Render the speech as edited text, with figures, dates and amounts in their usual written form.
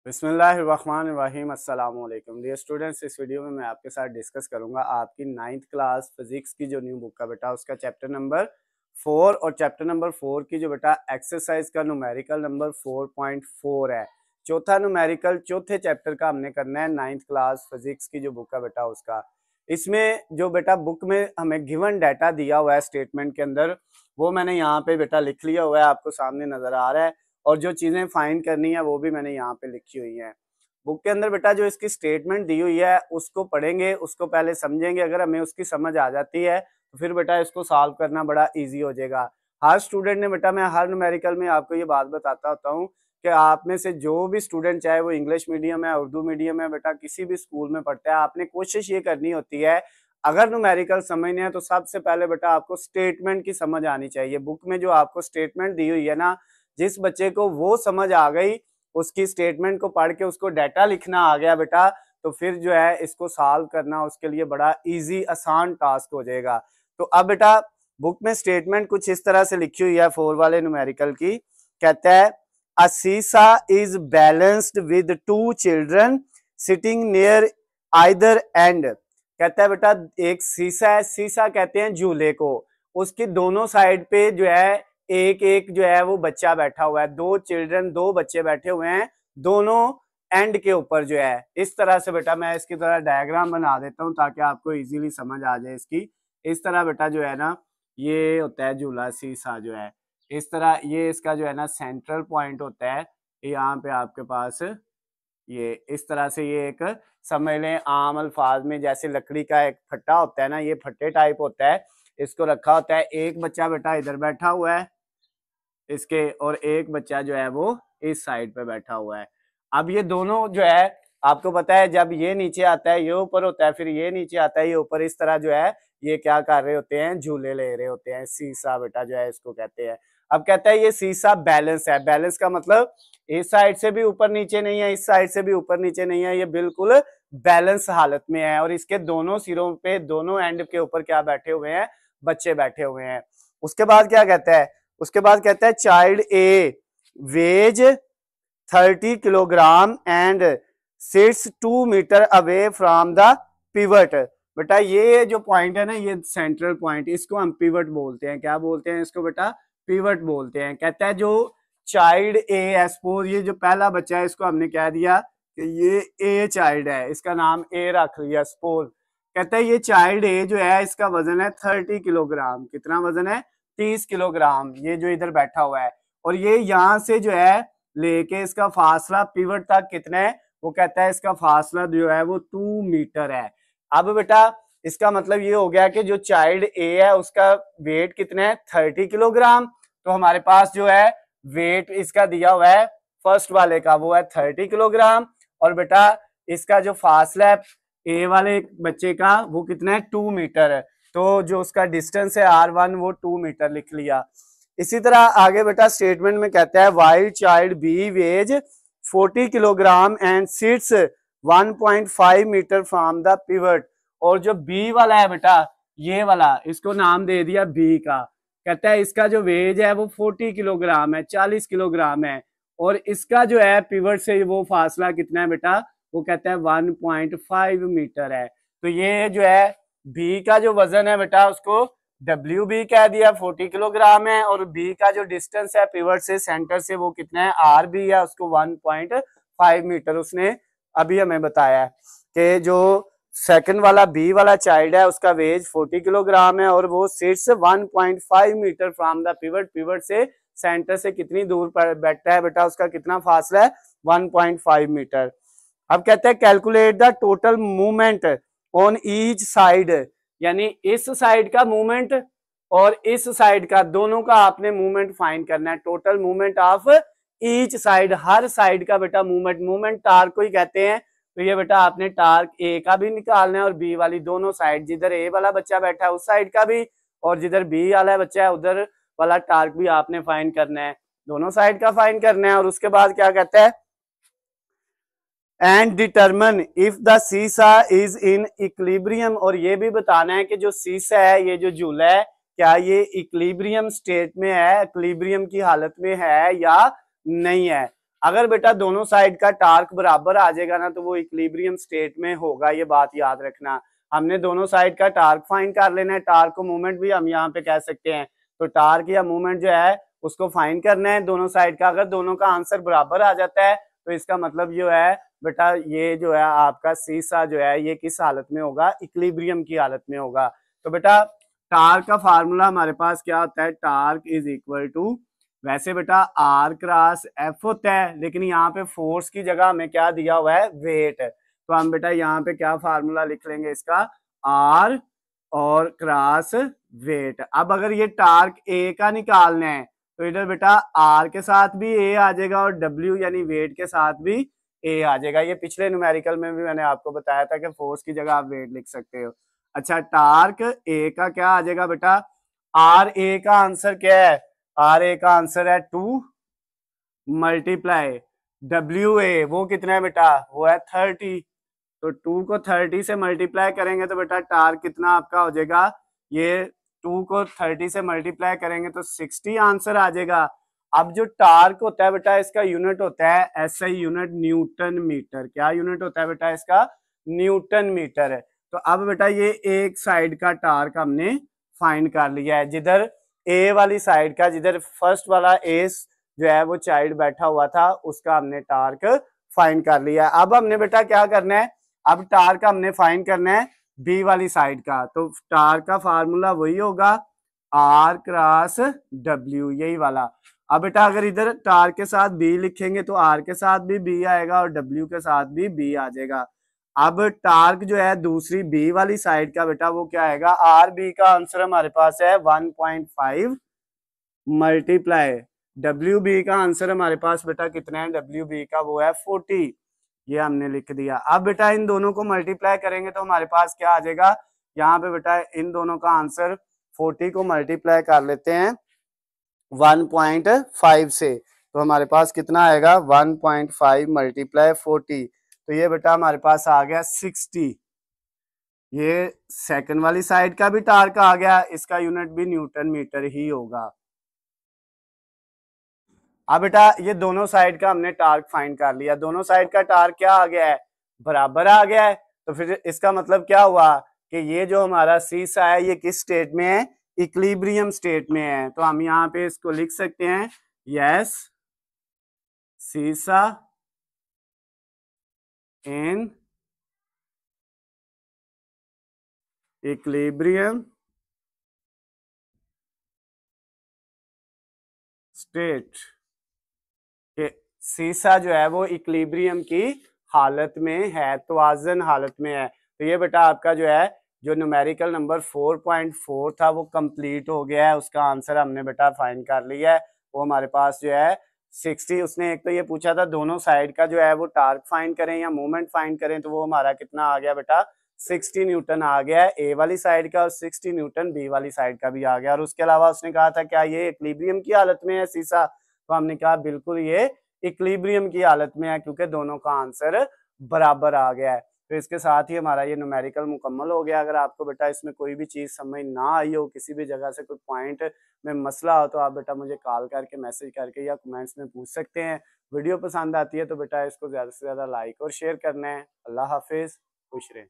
बिस्मिल्लाहिर्रहमानिर्रहीम अस्सलाम वालेकुम डियर स्टूडेंट्स। इस वीडियो में मैं आपके साथ डिस्कस करूंगा आपकी 9th क्लास फिजिक्स की जो न्यू बुक का बेटा उसका चैप्टर नंबर 4 और चैप्टर नंबर 4 की जो बेटा एक्सरसाइज का न्यूमेरिकल नंबर 4.4 है। चौथा न्यूमेरिकल चौथे चैप्टर का हमने करना है 9th क्लास फिजिक्स की जो बुक का बेटा उसका। इसमें जो बेटा बुक में हमें गिवन डाटा दिया हुआ है स्टेटमेंट के अंदर वो मैंने यहाँ पे बेटा लिख लिया हुआ है, आपको सामने नजर आ रहा है। और जो चीजें फाइंड करनी है वो भी मैंने यहाँ पे लिखी हुई हैं बुक के अंदर। बेटा जो इसकी स्टेटमेंट दी हुई है उसको पढ़ेंगे, उसको पहले समझेंगे। अगर हमें उसकी समझ आ जाती है तो फिर बेटा इसको सॉल्व करना बड़ा इजी हो जाएगा। हर स्टूडेंट ने बेटा, मैं हर न्यूमेरिकल में आपको ये बात बताता होता हूँ कि आप में से जो भी स्टूडेंट, चाहे वो इंग्लिश मीडियम है, उर्दू मीडियम है, बेटा किसी भी स्कूल में पढ़ता है, आपने कोशिश ये करनी होती है अगर न्यूमेरिकल समझने है तो सबसे पहले बेटा आपको स्टेटमेंट की समझ आनी चाहिए। बुक में जो आपको स्टेटमेंट दी हुई है ना, जिस बच्चे को वो समझ आ गई, उसकी स्टेटमेंट को पढ़ के उसको डाटा लिखना आ गया बेटा, तो फिर जो है इसको सॉल्व करना उसके लिए बड़ा इजी आसान टास्क हो जाएगा। तो अब बेटा बुक में स्टेटमेंट कुछ इस तरह से लिखी हुई है 4 वाले न्यूमेरिकल की। कहता है अ सीसा is balanced with 2 children sitting near either and. कहता है बेटा एक सीसा है, सीसा कहते हैं झूले को, उसकी दोनों साइड पे जो है एक एक जो है वो बच्चा बैठा हुआ है। 2 चिल्ड्रन, 2 बच्चे बैठे हुए हैं दोनों एंड के ऊपर जो है। इस तरह से बेटा मैं इसकी तरह डायग्राम बना देता हूँ ताकि आपको इजीली समझ आ जाए इसकी। इस तरह बेटा जो है ना ये होता है झूला सीसा जो है। इस तरह ये इसका जो है ना सेंट्रल पॉइंट होता है। यहाँ पे आपके पास ये इस तरह से ये एक समझ लें आम अल्फाज में जैसे लकड़ी का एक फट्टा होता है ना, ये फट्टे टाइप होता है, इसको रखा होता है। एक बच्चा बेटा इधर बैठा हुआ है इसके, और एक बच्चा जो है वो इस साइड पे बैठा हुआ है। अब ये दोनों जो है आपको पता है जब ये नीचे आता है ये ऊपर होता है, फिर ये नीचे आता है ये ऊपर। इस तरह जो है ये क्या कर रहे होते हैं, झूले ले रहे होते हैं। सीसा बेटा जो है इसको कहते हैं। अब कहता है ये सीसा बैलेंस है। बैलेंस का मतलब इस साइड से भी ऊपर नीचे नहीं है, इस साइड से भी ऊपर नीचे नहीं है, ये बिल्कुल बैलेंस हालत में है। और इसके दोनों सिरों पे, दोनों एंड के ऊपर क्या बैठे हुए हैं, बच्चे बैठे हुए हैं। उसके बाद क्या कहता है, उसके बाद कहता है child A weighs 30 kilogram and sits 2 metre away from the pivot. बेटा ये जो पॉइंट है ना, ये सेंट्रल पॉइंट, इसको हम पिवट बोलते हैं। क्या बोलते हैं इसको बेटा? पिवट बोलते हैं। कहता है जो चाइल्ड ए है, सपोज ये जो पहला बच्चा है इसको हमने कह दिया कि ये ए चाइल्ड है, इसका नाम ए रख लिया सपोज। कहता है ये चाइल्ड ए जो है इसका वजन है 30 किलोग्राम। कितना वजन है? 30 किलोग्राम। ये जो इधर बैठा हुआ है, और ये यहाँ से जो है लेके इसका फासला पिवट तक कितना है, वो कहता है इसका फासला जो है वो 2 मीटर है। अब बेटा इसका मतलब ये हो गया कि जो चाइल्ड ए है उसका वेट कितना है, 30 किलोग्राम। तो हमारे पास जो है वेट इसका दिया हुआ है फर्स्ट वाले का, वो है 30 किलोग्राम। और बेटा इसका जो फासला है ए वाले बच्चे का वो कितना है, 2 मीटर है। तो जो उसका डिस्टेंस है R1 वो 2 मीटर लिख लिया। इसी तरह आगे बेटा स्टेटमेंट में कहता है while child B weighs 40 kilogram and sits 1.5 metre from the pivot. और जो बी वाला है बेटा, ये वाला, इसको नाम दे दिया बी का। कहता है इसका जो वेज है वो 40 किलोग्राम है, 40 किलोग्राम है। और इसका जो है पिवट से वो फासला कितना है बेटा, वो कहता है 1.5 मीटर है। तो ये जो है बी का जो वजन है बेटा उसको डब्ल्यू बी कह दिया, 40 किलोग्राम है। और बी का जो डिस्टेंस है पिवट से सेंटर से वो कितना है, आर बी है, उसको 1.5 मीटर उसने अभी हमें बताया कि जो सेकंड वाला बी वाला चाइल्ड है उसका वेज 40 किलोग्राम है और वो sits 1.5 metre from the pivot. Pivot से सेंटर से कितनी दूर पर बैठता है बेटा, उसका कितना फासला है, 1.5 मीटर। अब कहते हैं calculate the total movement on each side, यानी इस साइड का मूवमेंट और इस साइड का, दोनों का आपने मूवमेंट फाइंड करना है। Total movement of each side, her side का बेटा मूवमेंट। मूवमेंट टार्क को ही कहते हैं। तो ये बेटा आपने टार्क ए का भी निकालना है और बी वाली, दोनों साइड, जिधर ए वाला बच्चा बैठा है उस साइड का भी, और जिधर बी वाला बच्चा है उधर वाला टार्क भी आपने फाइंड करना है, दोनों साइड का फाइंड करना है। और उसके बाद क्या कहता है, एंड डिटरमिन इफ द सीसा इज इन इक्विलिब्रियम। और ये भी बताना है कि जो सीसा है, ये जो झूला है, क्या ये इक्विलिब्रियम स्टेट में है, इक्विलिब्रियम की हालत में है या नहीं है। अगर बेटा दोनों साइड का टार्क बराबर आ जाएगा ना तो वो इक्विलिब्रियम स्टेट में होगा, ये बात याद रखना। हमने दोनों साइड का टार्क फाइंड कर लेना है, टार्क को मूवमेंट भी हम यहाँ पे कह सकते हैं। तो टार्क या मूवमेंट जो है उसको फाइंड करना है दोनों साइड का। अगर दोनों का आंसर बराबर आ जाता है तो इसका मतलब जो है बेटा ये जो है आपका सीसा जो है ये किस हालत में होगा, इक्विलिब्रियम की हालत में होगा। तो बेटा टार्क का फार्मूला हमारे पास क्या होता है, टार्क इज इक्वल टू, वैसे बेटा आर क्रॉस एफ होता है, लेकिन यहाँ पे फोर्स की जगह हमें क्या दिया हुआ है, वेट। तो हम बेटा यहाँ पे क्या फार्मूला लिख लेंगे इसका, आर और क्रॉस वेट। अब अगर ये टार्क ए का निकालना है तो इधर बेटा आर के साथ भी ए आ जाएगा और डब्ल्यू यानी वेट के साथ भी ए आ जाएगा। ये पिछले न्यूमेरिकल में भी मैंने आपको बताया था कि फोर्स की जगह आप वेट लिख सकते हो। अच्छा टार्क ए का क्या आ जाएगा बेटा, आर ए का आंसर क्या है, आर ए का आंसर है 2 मल्टीप्लाई डब्ल्यू ए, वो कितना है बेटा, वो है 30। तो 2 को 30 से मल्टीप्लाई करेंगे तो बेटा टार्क कितना आपका हो जाएगा, ये 2 को 30 से मल्टीप्लाई करेंगे तो 60 आंसर आ जाएगा। अब जो टार्क होता है बेटा इसका यूनिट होता है एसआई यूनिट, न्यूटन मीटर। क्या यूनिट होता है बेटा इसका, न्यूटन मीटर है। तो अब बेटा ये एक साइड का टार्क हमने फाइंड कर लिया है, जिधर ए वाली साइड का, जिधर फर्स्ट वाला ए जो है वो चाइल्ड बैठा हुआ था उसका हमने टार्क फाइंड कर लिया है। अब हमने बेटा क्या करना है, अब टार्क हमने फाइंड करना है बी वाली साइड का। तो टार्क का फार्मूला वही होगा आर क्रॉस डब्ल्यू, यही वाला। अब बेटा अगर इधर टार्क के साथ बी लिखेंगे तो आर के साथ भी बी आएगा और डब्ल्यू के साथ भी बी आ जाएगा। अब टार्क जो है दूसरी बी वाली साइड का बेटा वो क्या आएगा, आर बी का आंसर हमारे पास है 1.5 मल्टीप्लाई डब्ल्यू बी का आंसर हमारे पास बेटा कितना है, डब्ल्यू बी का वो है 40, ये हमने लिख दिया। अब बेटा इन दोनों को मल्टीप्लाई करेंगे तो हमारे पास क्या आ जाएगा, यहाँ पे बेटा इन दोनों का आंसर 40 को मल्टीप्लाई कर लेते हैं 1.5 से, तो हमारे पास कितना आएगा 1.5 मल्टीप्लाई 40, तो ये बेटा हमारे पास आ गया 60। ये सेकंड वाली साइड का भी टार्क आ गया, इसका यूनिट भी न्यूटन मीटर ही होगा। अब बेटा ये दोनों साइड का हमने टार्क फाइंड कर लिया, दोनों साइड का टार्क क्या आ गया है, बराबर आ गया है। तो फिर इसका मतलब क्या हुआ कि ये जो हमारा सीसा है ये किस स्टेट में है, इक्विलिब्रियम स्टेट में है। तो हम यहाँ पे इसको लिख सकते हैं, यस सीसा इन इक्विलिब्रियम स्टेट, कि सीसा जो है वो इक्विलिब्रियम की हालत में है, तवाज़न हालत में है। तो ये बेटा आपका जो है जो न्यूमेरिकल नंबर 4.4 था वो कंप्लीट हो गया है, उसका आंसर हमने बेटा फाइंड कर लिया है। वो हमारे पास जो है 60, उसने एक तो ये पूछा था दोनों साइड का जो है वो टार्क फाइंड करें या मूवमेंट फाइंड करें, तो वो हमारा कितना आ गया बेटा 60 न्यूटन आ गया है ए वाली साइड का और 60 न्यूटन बी वाली साइड का भी आ गया। और उसके अलावा उसने कहा था क्या ये इक्विलिब्रियम की हालत में है सीसा, तो हमने कहा बिल्कुल ये इक्विलिब्रियम की हालत में है क्योंकि दोनों का आंसर बराबर आ गया है। तो इसके साथ ही हमारा ये न्यूमेरिकल मुकम्मल हो गया। अगर आपको बेटा इसमें कोई भी चीज़ समझ ना आई हो, किसी भी जगह से कोई पॉइंट में मसला हो, तो आप बेटा मुझे कॉल करके, मैसेज करके या कमेंट्स में पूछ सकते हैं। वीडियो पसंद आती है तो बेटा इसको ज़्यादा से ज़्यादा लाइक और शेयर करना है। अल्लाह हाफिज़, खुश रहें।